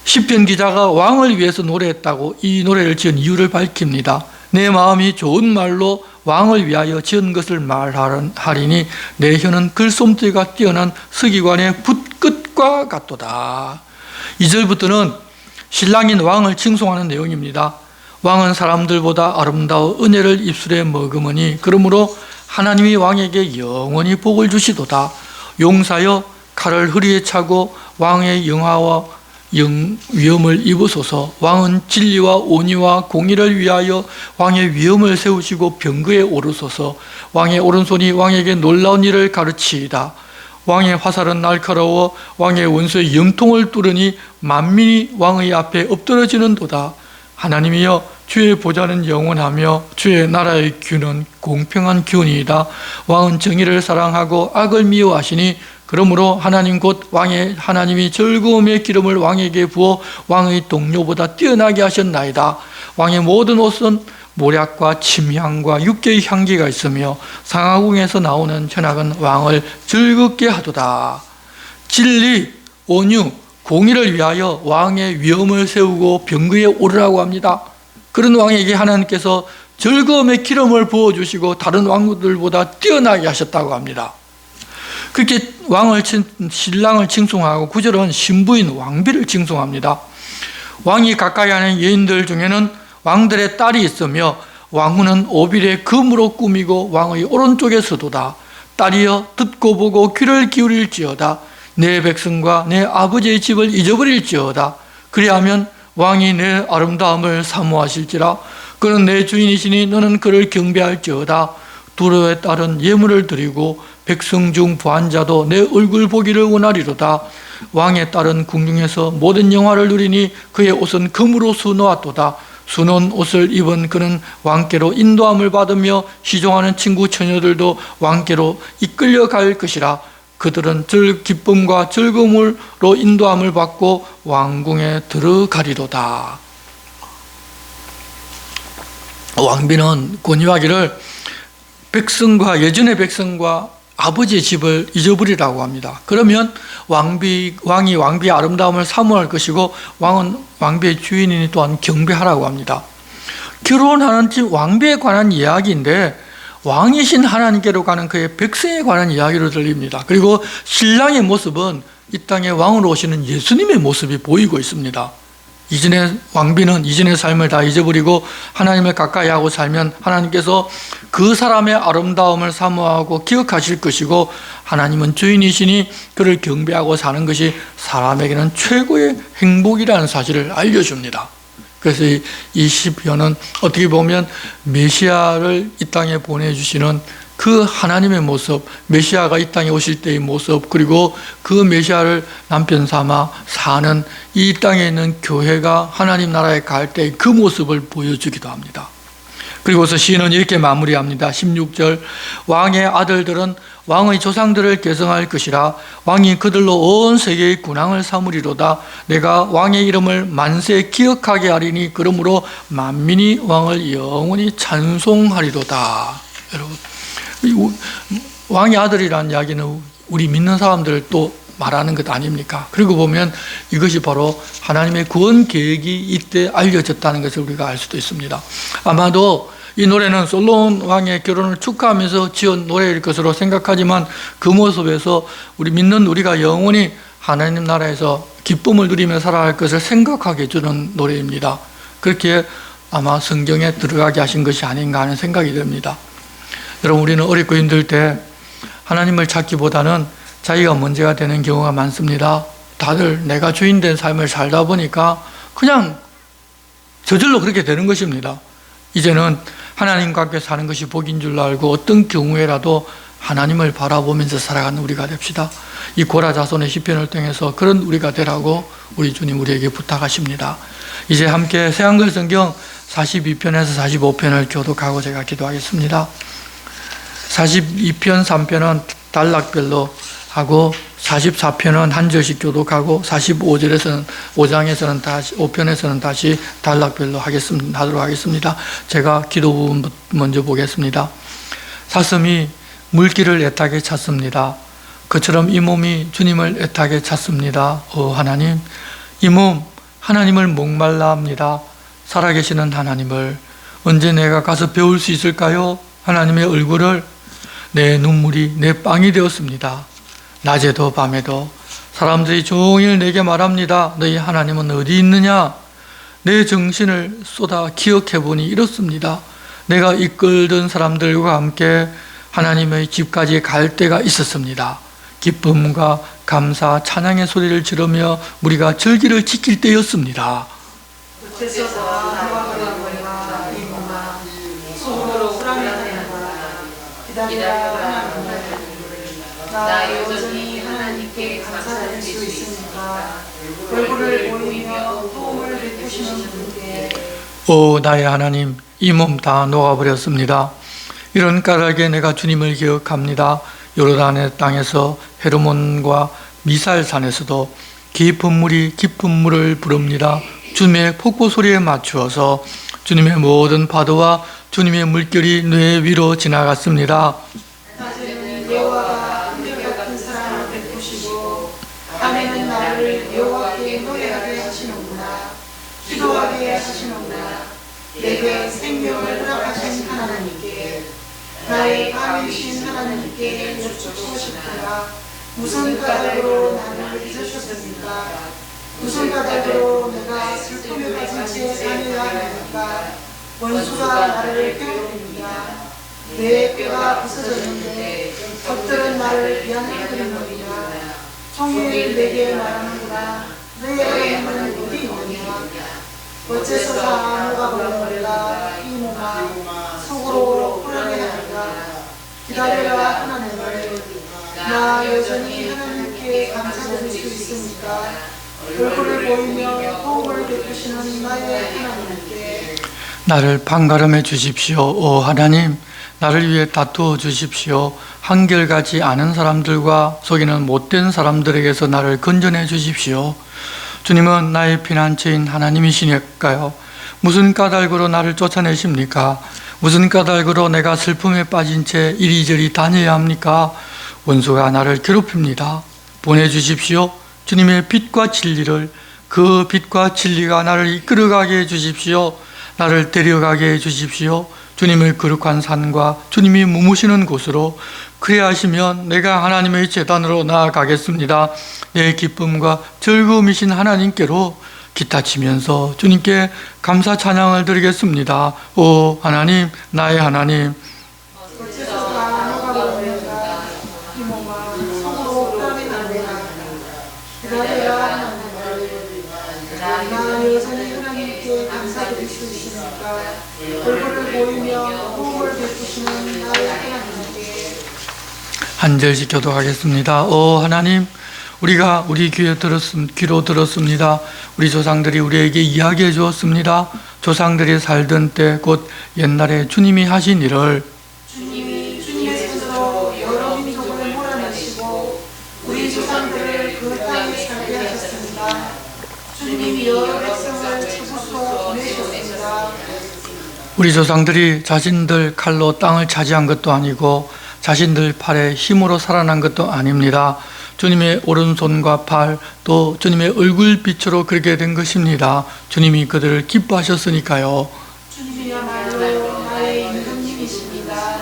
시편 기자가 왕을 위해서 노래했다고 이 노래를 지은 이유를 밝힙니다. 내 마음이 좋은 말로 왕을 위하여 지은 것을 말하리니 내 혀는 글솜씨가 뛰어난 서기관의 붓끝과 같도다. 2절부터는 신랑인 왕을 칭송하는 내용입니다. 왕은 사람들보다 아름다워 은혜를 입술에 머금으니 그러므로 하나님이 왕에게 영원히 복을 주시도다. 용사여 칼을 허리에 차고 왕의 영화와 위엄을 입으소서. 왕은 진리와 온유와 공의를 위하여 왕의 위엄을 세우시고 병거에 오르소서. 왕의 오른손이 왕에게 놀라운 일을 가르치이다. 왕의 화살은 날카로워 왕의 원수의 염통을 뚫으니 만민이 왕의 앞에 엎드러지는도다. 하나님이여 주의 보좌는 영원하며 주의 나라의 규는 공평한 규니이다. 왕은 정의를 사랑하고 악을 미워하시니 그러므로 하나님 곧 왕의 하나님이 즐거움의 기름을 왕에게 부어 왕의 동료보다 뛰어나게 하셨나이다. 왕의 모든 옷은 모략과 침향과 육개의 향기가 있으며 상하궁에서 나오는 현악은 왕을 즐겁게 하도다. 진리, 온유, 공의를 위하여 왕의 위엄을 세우고 병거에 오르라고 합니다. 그런 왕에게 하나님께서 즐거움의 기름을 부어주시고 다른 왕들보다 뛰어나게 하셨다고 합니다. 그렇게 신랑을 칭송하고 9절은 신부인 왕비를 칭송합니다. 왕이 가까이 하는 여인들 중에는 왕들의 딸이 있으며 왕후는 오빌에 금으로 꾸미고 왕의 오른쪽에 서도다. 딸이여 듣고 보고 귀를 기울일지어다. 내 백성과 내 아버지의 집을 잊어버릴지어다. 그리하면 왕이 내 아름다움을 사모하실지라. 그는 내 주인이시니 너는 그를 경배할지어다. 두로의 딸은 예물을 드리고 백성 중 부한 자도 내 얼굴 보기를 원하리로다. 왕의 딸은 궁중에서 모든 영화를 누리니 그의 옷은 금으로 수놓았도다. 수놓은 옷을 입은 그는 왕께로 인도함을 받으며 시종하는 친구 처녀들도 왕께로 이끌려갈 것이라. 그들은 기쁨과 즐거움으로 인도함을 받고 왕궁에 들어가리로다. 왕비는 권유하기를 예전의 백성과 아버지의 집을 잊어버리라고 합니다. 그러면 왕이 왕비의 아름다움을 사모할 것이고 왕은 왕비의 주인이니 또한 경배하라고 합니다. 결혼하는 왕비에 관한 이야기인데 왕이신 하나님께로 가는 그의 백성에 관한 이야기로 들립니다. 그리고 신랑의 모습은 이 땅에 왕으로 오시는 예수님의 모습이 보이고 있습니다. 이전의 왕비는 이전의 삶을 다 잊어버리고 하나님을 가까이 하고 살면 하나님께서 그 사람의 아름다움을 사모하고 기억하실 것이고 하나님은 주인이시니 그를 경배하고 사는 것이 사람에게는 최고의 행복이라는 사실을 알려줍니다. 그래서 이 시편은 어떻게 보면 메시아를 이 땅에 보내주시는 그 하나님의 모습, 메시아가 이 땅에 오실 때의 모습, 그리고 그 메시아를 남편 삼아 사는 이 땅에 있는 교회가 하나님 나라에 갈 때의 그 모습을 보여주기도 합니다. 그리고서 시인은 이렇게 마무리합니다. 16절 왕의 아들들은 왕의 조상들을 계승할 것이라. 왕이 그들로 온 세계의 군왕을 삼으리로다. 내가 왕의 이름을 만세 기억하게 하리니 그러므로 만민이 왕을 영원히 찬송하리로다. 여러분, 왕의 아들이라는 이야기는 우리 믿는 사람들을 또 말하는 것 아닙니까? 그리고 보면 이것이 바로 하나님의 구원 계획이 이때 알려졌다는 것을 우리가 알 수도 있습니다. 아마도 이 노래는 솔로몬 왕의 결혼을 축하하면서 지은 노래일 것으로 생각하지만 그 모습에서 우리 믿는 우리가 영원히 하나님 나라에서 기쁨을 누리며 살아갈 것을 생각하게 해주는 노래입니다. 그렇게 아마 성경에 들어가게 하신 것이 아닌가 하는 생각이 듭니다. 여러분, 우리는 어렵고 힘들 때 하나님을 찾기보다는 자기가 문제가 되는 경우가 많습니다. 다들 내가 주인 된 삶을 살다 보니까 그냥 저절로 그렇게 되는 것입니다. 이제는 하나님과 함께 사는 것이 복인 줄 알고 어떤 경우에라도 하나님을 바라보면서 살아가는 우리가 됩시다. 이 고라 자손의 시편을 통해서 그런 우리가 되라고 우리 주님 우리에게 부탁하십니다. 이제 함께 새한글 성경 42편에서 45편을 교독하고 제가 기도하겠습니다. 42편, 3편은 단락별로 하고 44편은 한 절씩 교독하고 5장에서는 다시 5편에서는 다시 단락별로 하도록 하겠습니다. 제가 기도 부분 먼저 보겠습니다. 사슴이 물길을 애타게 찾습니다. 그처럼 이 몸이 주님을 애타게 찾습니다. 하나님, 이 몸 하나님을 목말라 합니다. 살아계시는 하나님을 언제 내가 가서 배울 수 있을까요? 하나님의 얼굴을. 내 눈물이 내 빵이 되었습니다. 낮에도 밤에도 사람들이 종일 내게 말합니다. 너희 하나님은 어디 있느냐? 내 정신을 쏟아 기억해보니 이렇습니다. 내가 이끌던 사람들과 함께 하나님의 집까지 갈 때가 있었습니다. 기쁨과 감사, 찬양의 소리를 지르며 우리가 절기를 지킬 때였습니다. 나 여전히 하나님께 감사드릴 수 있으니까 얼굴을 보이며 도움을 베푸시는 분께. 오 나의 하나님, 이 몸 다 녹아버렸습니다. 이런 까닭에 내가 주님을 기억합니다. 요르단의 땅에서 헤르몬과 미살산에서도 깊은 물이 깊은 물을 부릅니다. 주님의 폭포 소리에 맞추어서 주님의 모든 파도와 주님의 물결이 뇌 위로 지나갔습니다. 낮에는 여호와가 한결같은 사랑을 베푸시고 밤에는 나를 여호와께 노래하게 하시는구나. 기도하게 하시는구나. 내게 생명을 허락하신 하나님께, 나의 감이신 하나님께 여쭙고 싶으라. 무슨 까닭으로 나를 잊으셨습니까? 무슨 까닭으로 내가 슬픔에 빠진 채 다녀야 합니까? 원수가 나를 괴롭힙니다. 내 뼈가 부서졌는데 적들은 나를 비아냥거리느니라. 종일 내게 말하는구나. 내 하나님은 어디 있느냐? 어째서 다 녹아버렸는가? 이 몸아 속으로 푸르게 하리라. 기다려라 하나님을. 나 여전히 하나님께 감사드릴 수 있으니까 얼굴을 보이며 도움을 베푸시는 나의 하나님께. 나를 판가름해 주십시오. 오 하나님, 나를 위해 다투어 주십시오. 한결같이 아는 사람들과 속이는 못된 사람들에게서 나를 건져내 주십시오. 주님은 나의 피난처인 하나님이시니까요. 무슨 까닭으로 나를 쫓아내십니까? 무슨 까닭으로 내가 슬픔에 빠진 채 이리저리 다녀야 합니까? 원수가 나를 괴롭힙니다. 보내주십시오. 주님의 빛과 진리를, 그 빛과 진리가 나를 이끌어가게 해주십시오. 나를 데려가게 해주십시오. 주님의 거룩한 산과 주님이 머무시는 곳으로. 그래야 하시면 내가 하나님의 제단으로 나아가겠습니다. 내 기쁨과 즐거움이신 하나님께로 기타 치면서 주님께 감사 찬양을 드리겠습니다. 오 하나님, 나의 하나님. 어째서 다 녹아버렸는가? 이 몸아 속으로 푸르게 하리라. 기다려라 하나님을. 나 여전히 하나님께 감사드릴 수 있으니까 얼굴을 보이며 도움을 베푸시는 나의 하나님께. 한 절씩 교독하겠습니다. 오 하나님, 우리가 우리 귀로 들었습니다. 우리 조상들이 우리에게 이야기해 주었습니다. 조상들이 살던 때 곧 옛날에 주님이 하신 일을. 주님이 주님의 손으로 여러 민족을 몰아내시고 우리 조상들을 그 땅에 살게 하셨습니다. 주님이 여러 백성을 지구수로 보내셨습니다. 우리 조상들이 자신들 칼로 땅을 차지한 것도 아니고 자신들 팔에 힘으로 살아난 것도 아닙니다. 주님의 오른손과 팔, 또 주님의 얼굴빛으로 그렇게 된 것입니다. 주님이 그들을 기뻐하셨으니까요. 주님이야말로 나의 임금님이십니다.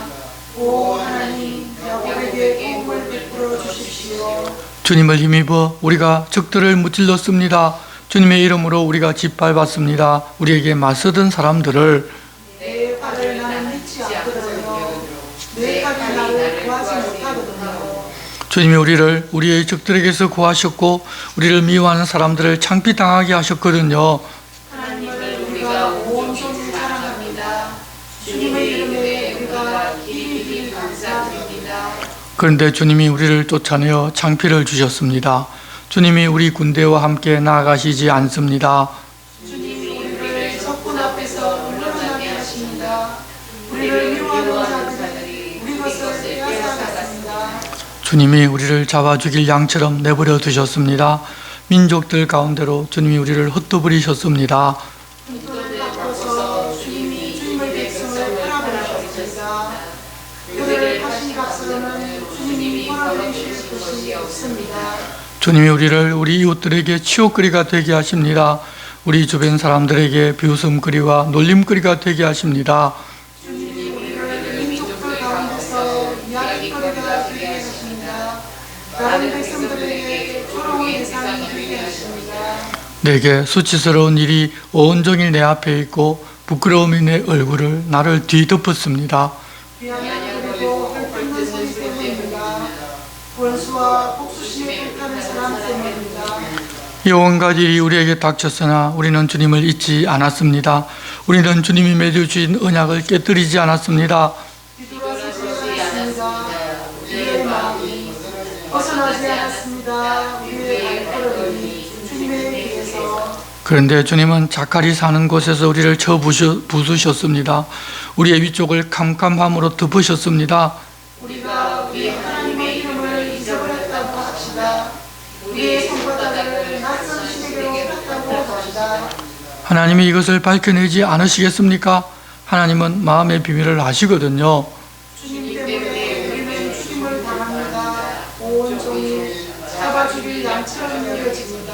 오 하나님, 야곱에게 도움을 베풀어 주십시오. 주님을 힘입어 우리가 적들을 무찔렀습니다. 주님의 이름으로 우리가 짓밟았습니다. 우리에게 맞서던 사람들을. 내 팔을 나는 믿지 않거든요. 내 팔이 나를 구하지 못하거든요. 주님이 우리를 우리의 적들에게서 구하셨고 우리를 미워하는 사람들을 창피당하게 하셨거든요. 하나님을 우리가 온손으로 사랑합니다. 주님의 이름에 우리가 깊이 감사드립니다. 그런데 주님이 우리를 쫓아내어 창피를 주셨습니다. 주님이 우리 군대와 함께 나아가시지 않습니다. 주님이 우리를 적군 앞에서 물러나게 하십니다. 우리를 미워하는 자들이 우리 것을 빼앗아갔습니다. 주님이 우리를 잡아 죽일 양처럼 내버려 두셨습니다. 민족들 가운데로 주님이 우리를 흩어버리셨습니다. 그들을 바꿔서 주님이 주님의 백성을 팔아버리셨습니다. 그들을 파신 값으로는 주님이 벌어내실 것이 없습니다. 주님이 우리를 우리 이웃들에게 치욕거리가 되게 하십니다. 우리 주변 사람들에게 비웃음거리와 놀림거리가 되게 하십니다. 주님이 우리를 민족들 가운데서 이야기거리가 되게 하십니다. 다른 백성들에게 조롱의 대상이 되게 하십니다. 내게 수치스러운 일이 온종일 내 앞에 있고 부끄러움이 내 얼굴을 나를 뒤덮었습니다. 비아냥거리고 헐뜯는 소리 때문입니다. 원수와 복수심에 불타는 사람 때문입니다. 이 온갖 일이 우리에게 닥쳤으나 우리는 주님을 잊지 않았습니다. 우리는 주님이 맺어주신 언약을 깨뜨리지 않았습니다. 뒤돌아서지 않았습니다. 우리의 마음이 벗어나지 않았습니다. 우리의 발걸음이 주님에 의해서. 그런데 주님은 자칼이 사는 곳에서 우리를 쳐 부수셨습니다. 우리의 위쪽을 캄캄함으로 덮으셨습니다. 우리가 우리 하나님의 이름을 잊어버렸다고 합시다. 우리의 손바닥을 낯선 신에게로 폈다고 합시다. 하나님이 이것을 밝혀내지 않으시겠습니까? 하나님은 마음의 비밀을 아시거든요. 주님 때문에 우리는 죽임을 당합니다. 온종일 잡아 죽일 양처럼 여겨집니다.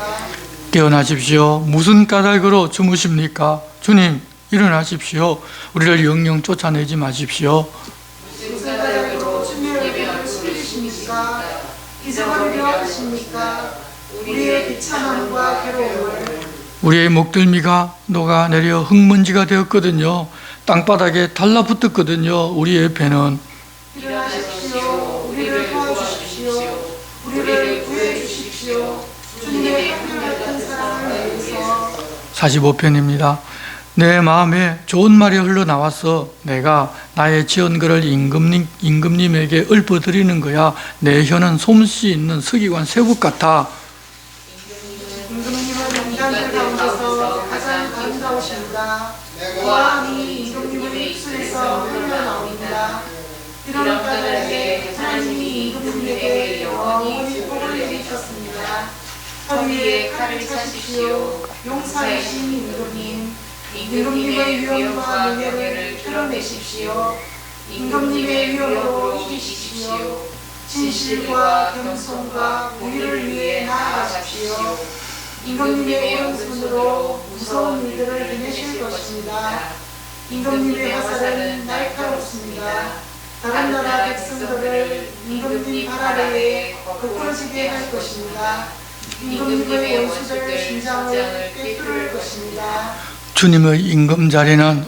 깨어나십시오. 무슨 까닭으로 주무십니까? 주님, 일어나십시오. 우리를 영영 쫓아내지 마십시오. 무슨 까닭으로 주님의 얼굴을 숨기십니까? 잊어버리려 하십니까? 우리의 비참함과 괴로움을. 우리의 목덜미가 녹아내려 흙먼지가 되었거든요. 땅바닥에 달라붙었거든요. 우리의 배는. 일어나십시오. 우리를 도와주십시오. 우리를 구해주십시오. 주님의 한결같은 사랑을 위해서. 45편입니다. 내 마음에 좋은 말이 흘러나와서 내가 나의 지은 것을 임금님에게 읊어드리는 거야. 내 혀는 솜씨 있는 서기관 세국 같아. 임금님은 인간들 가운데서 가장 아름다우십니다. 고함이 임금님의 입술에서 흘러나옵니다. 이런 까닭에 하나님이 임금님에게 영원히 복을 내리셨습니다. 허리에 칼을 차십시오. 용사이신 임금님. 임금님의 위엄과 명예를 드러내십시오. 임금님의 위엄으로 이기십시오. 진실과 겸손과 공의를 위해 나아가십시오. 임금님의 오른손으로 무서운 일들을 해내실 것입니다. 임금님의 화살은 날카롭습니다. 다른 나라 백성들을 임금님 발 아래에 거꾸러지게 할 것입니다. 임금님의 원수들 심장을 꿰뚫을 것입니다. 주님의 임금 자리는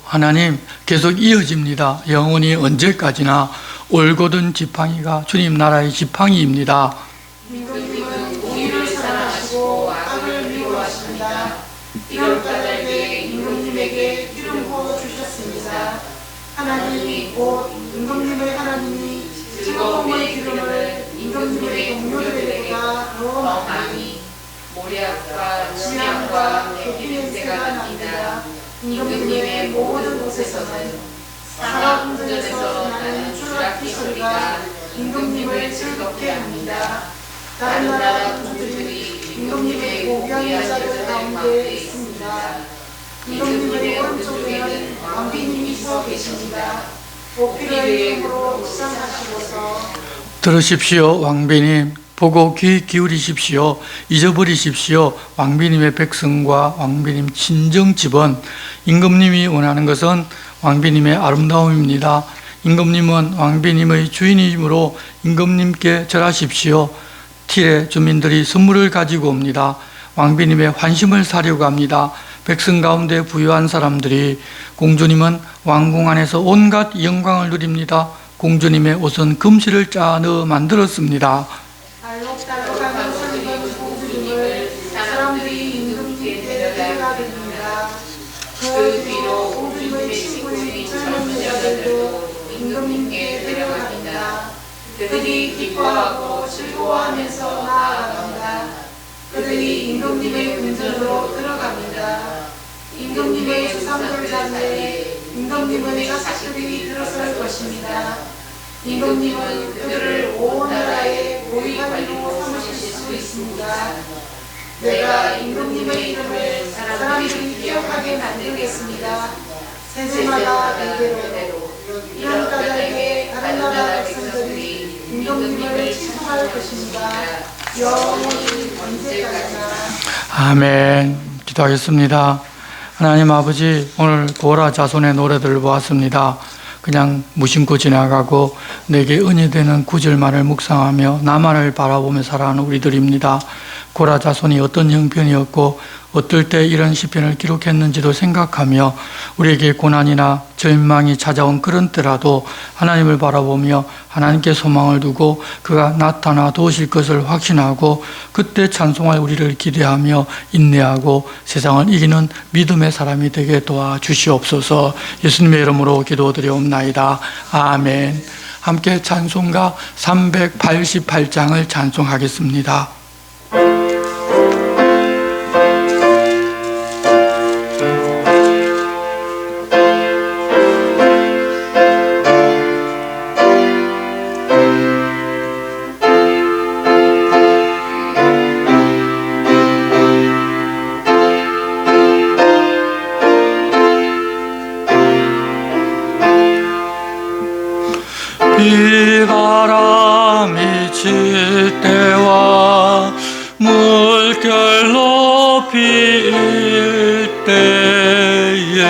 하나님 계속 이어집니다. 영원히 언제까지나 올곧은 지팡이가 주님 나라의 지팡이입니다. 임금님은 공의를 사랑하시고 악을 미워하십니다. 이런 까닭에 임금님에게 기름 부어 주셨습니다. 하나님이 곧 임금님의 하나님이 즐거움의 기름을 임금님의 동료들보다 더 많이 모략과 지향과 계피 냄새가 납니다. 임금님의 모든 곳에서는 사람들에서 나는 주락기 소리가 임금님을 즐겁게 합니다. 다른 나라 군주들이 임금님의 고귀한 여자들 가운데 있습니다. 임금님의 오른쪽에는 왕비님이 서 계십니다. 오피라의 힘으로 무장하시고서. 들으십시오, 왕비님. 보고 귀 기울이십시오. 잊어버리십시오. 왕비님의 백성과 왕비님 친정 집은 임금님이 원하는 것은 왕비님의 아름다움입니다. 임금님은 왕비님의 주인이므로 임금님께 절하십시오. 틸의 주민들이 선물을 가지고 옵니다. 왕비님의 환심을 사려고 합니다. 백성 가운데 부유한 사람들이 공주님은 왕궁 안에서 온갖 영광을 누립니다. 공주님의 옷은 금실을 짜 넣어 만들었습니다. 알록달록한 옷을 입은 공주님을 사람들이 임금님께 데려가됩니다. 그 뒤로 공주님의 친구인 젊은 여자들도 임금님께 데려갑니다. 그들이 기뻐하고 즐거워하면서 나아갑니다. 그들이 임금님의 궁전으로 들어갑니다. 임금님의 주상들 자리에 임금님의 자식들이 들어설 것입니다. 임금님은 그들을 온 나라의 고위관리로 삼으실 수 있습니다. 내가 임금님의 이름을 사람들이 기억하게 만들겠습니다. 세대마다 대대로. 이런 까닭에 다른 나라 백성들이 믿음님을 칭송할 것입니다. 영원히 언제까지나. 아멘. 기도하겠습니다. 하나님 아버지, 오늘 고라 자손의 노래들을 보았습니다. 그냥 무심코 지나가고 내게 은혜 되는 구절만을 묵상하며 나만을 바라보며 살아가는 우리들입니다. 고라 자손이 어떤 형편이었고 어떨 때 이런 시편을 기록했는지도 생각하며 우리에게 고난이나 절망이 찾아온 그런 때라도 하나님을 바라보며 하나님께 소망을 두고 그가 나타나 도우실 것을 확신하고 그때 찬송할 우리를 기대하며 인내하고 세상을 이기는 믿음의 사람이 되게 도와주시옵소서. 예수님의 이름으로 기도드리옵나이다. 아멘. 함께 찬송가 388장을 찬송하겠습니다. 비바람이 칠 때와 물결 높일 때에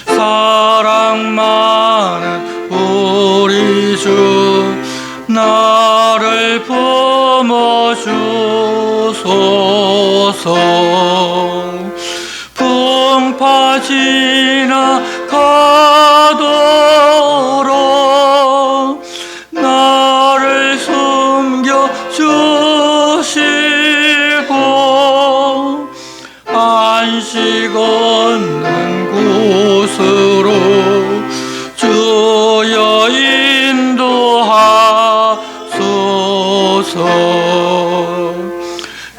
사랑 많은 우리 주 나를 품어주소서. 풍파 지나가도록 나를 숨겨주시고 안식 얻는 곳으로 주여 인도하소서.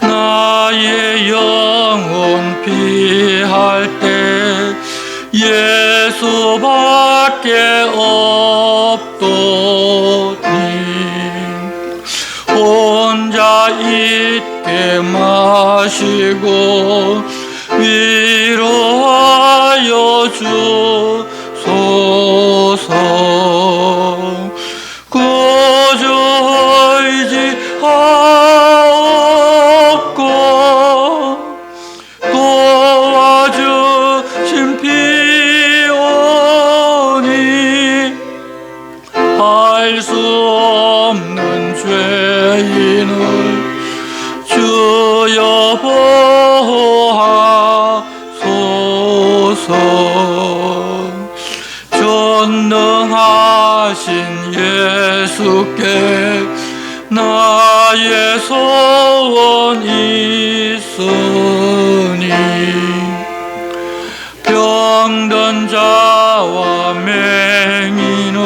나의 영혼 피할 때 예수밖에 없도니 혼자 있게 마시고 위로하여 주소서. 구주 의지하옵고 도와주신 피오니 할 수 없는 죄인을 주여 보호하소서. 전능하신 예수께 나의 소원 있으니 병든 자와 맹인을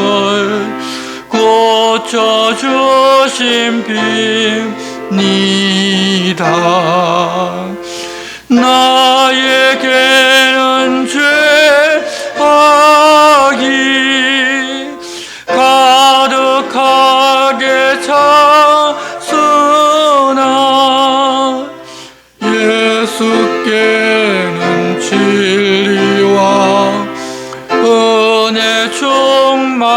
고쳐주신 빕니다. 나에게는 죄악이 가득하게 찼으나 예수께는 진리와 은혜 충만하도다.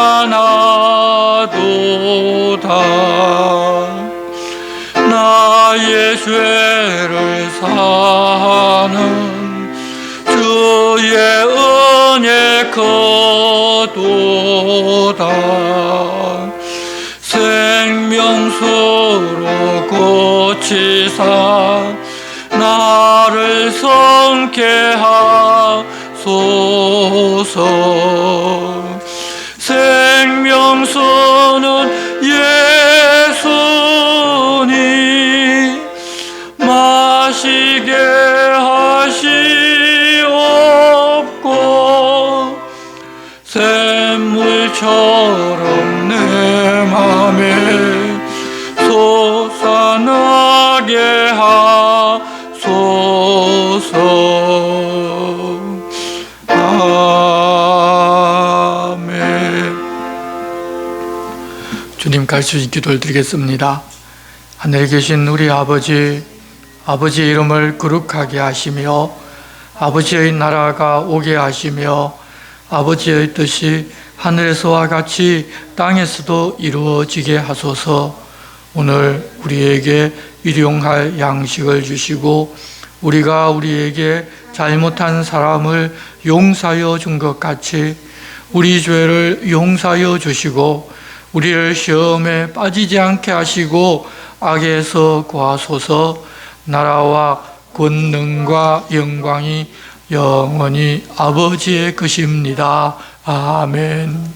나의 죄를 사하는 주의 은혜 거도다. 생명수로 고치사 나를 성케 하소서. 생명수는 예수니 마시게 하시옵고 샘물처럼 내 맘에 솟아나게 하소서. 아멘. 주님 갈수록 기도를 드리겠습니다. 하늘에 계신 우리 아버지, 아버지의 이름을 거룩하게 하시며 아버지의 나라가 오게 하시며 아버지의 뜻이 하늘에서와 같이 땅에서도 이루어지게 하소서. 오늘 우리에게 일용할 양식을 주시고 우리가 우리에게 잘못한 사람을 용서하여 준 것 같이 우리 죄를 용서하여 주시고 우리를 시험에 빠지지 않게 하시고 악에서 구하소서. 나라와 권능과 영광이 영원히 아버지의 것입니다. 아멘.